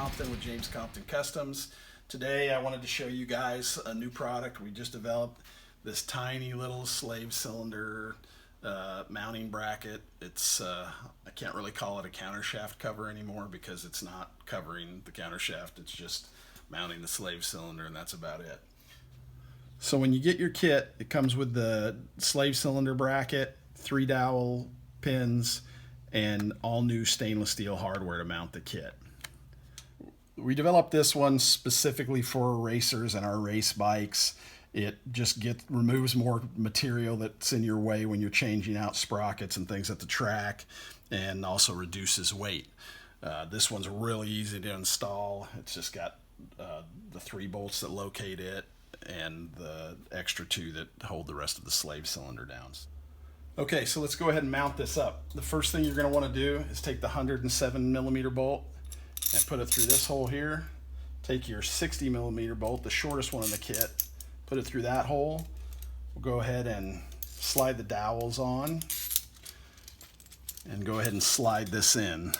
Compton with James Compton Customs. Today I wanted to show you guys a new product we just developed. This tiny little slave cylinder mounting bracket. It's I can't really call it a countershaft cover anymore because it's not covering the countershaft. It's just mounting the slave cylinder, and that's about it. So when you get your kit, it comes with the slave cylinder bracket, 3 dowel pins, and all new stainless steel hardware to mount the kit. We developed this one specifically for racers and our race bikes. It just removes more material that's in your way when you're changing out sprockets and things at the track, and also reduces weight. This one's really easy to install. It's just got the 3 bolts that locate it and the extra 2 that hold the rest of the slave cylinder down. Okay, so let's go ahead and mount this up. The first thing you're going to want to do is take the 107mm bolt and put it through this hole here. Take your 60mm bolt, the shortest one in the kit, put it through that hole. We'll go ahead and slide the dowels on and go ahead and slide this in.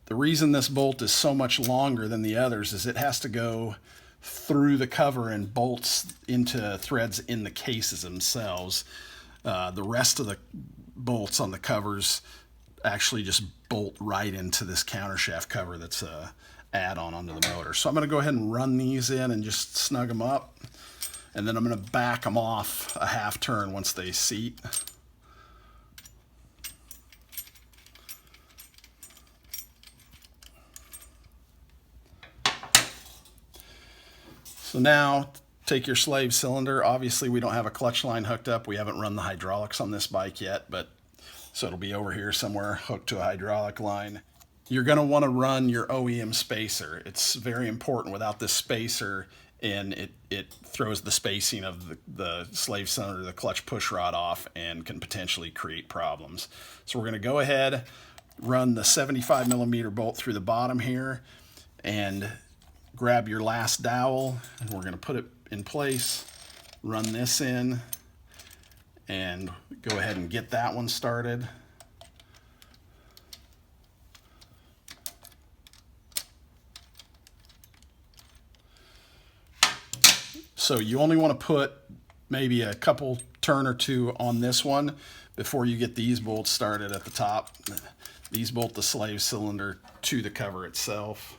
The reason this bolt is so much longer than the others is it has to go through the cover and bolts into threads in the cases themselves. The rest of the bolts on the covers actually just bolt right into this countershaft cover that's a add-on onto the motor. So I'm going to go ahead and run these in and just snug them up, and then I'm going to back them off a half turn once they seat. So now take your slave cylinder. Obviously we don't have a clutch line hooked up. We haven't run the hydraulics on this bike yet, so it'll be over here somewhere hooked to a hydraulic line. You're going to want to run your OEM spacer. It's very important. Without this spacer, and it throws the spacing of the slave cylinder, the clutch push rod off, and can potentially create problems. So we're going to go ahead, run the 75mm bolt through the bottom here, and grab your last dowel, and we're going to put it in place, run this in, and go ahead and get that one started. So you only want to put maybe a couple turn or 2 on this one before you get these bolts started at the top. These bolt the slave cylinder to the cover itself.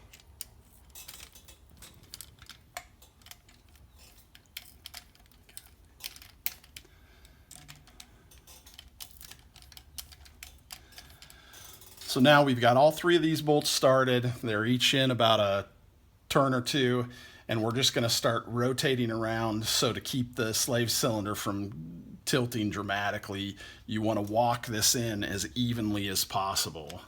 So now we've got all 3 of these bolts started. They're each in about a turn or 2, and we're just going to start rotating around. So to keep the slave cylinder from tilting dramatically, you want to walk this in as evenly as possible.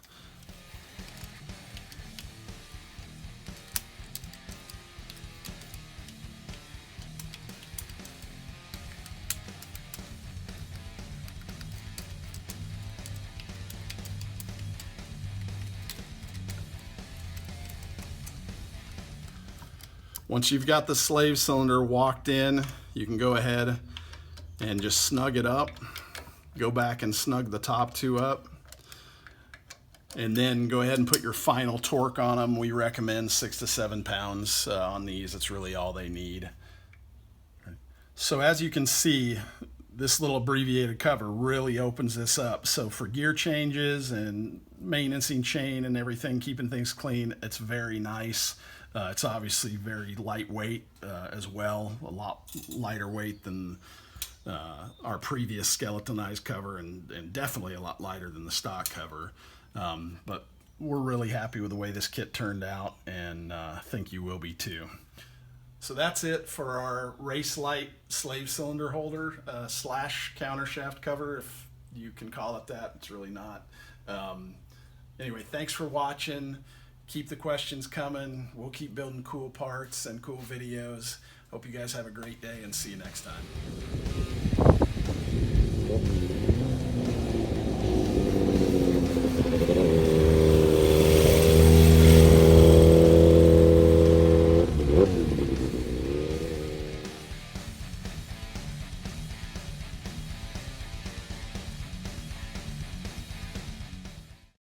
Once you've got the slave cylinder walked in, you can go ahead and just snug it up. Go back and snug the top 2 up. And then go ahead and put your final torque on them. We recommend 6 to 7 pounds on these. It's really all they need. So as you can see, this little abbreviated cover really opens this up. So for gear changes and maintaining chain and everything, keeping things clean, it's very nice. It's obviously very lightweight as well, a lot lighter weight than our previous skeletonized cover, and definitely a lot lighter than the stock cover. But we're really happy with the way this kit turned out, and I think you will be too. So that's it for our Race Lite slave cylinder holder slash countershaft cover, if you can call it that. It's really not. Anyway, thanks for watching. Keep the questions coming. We'll keep building cool parts and cool videos. Hope you guys have a great day, and see you next time.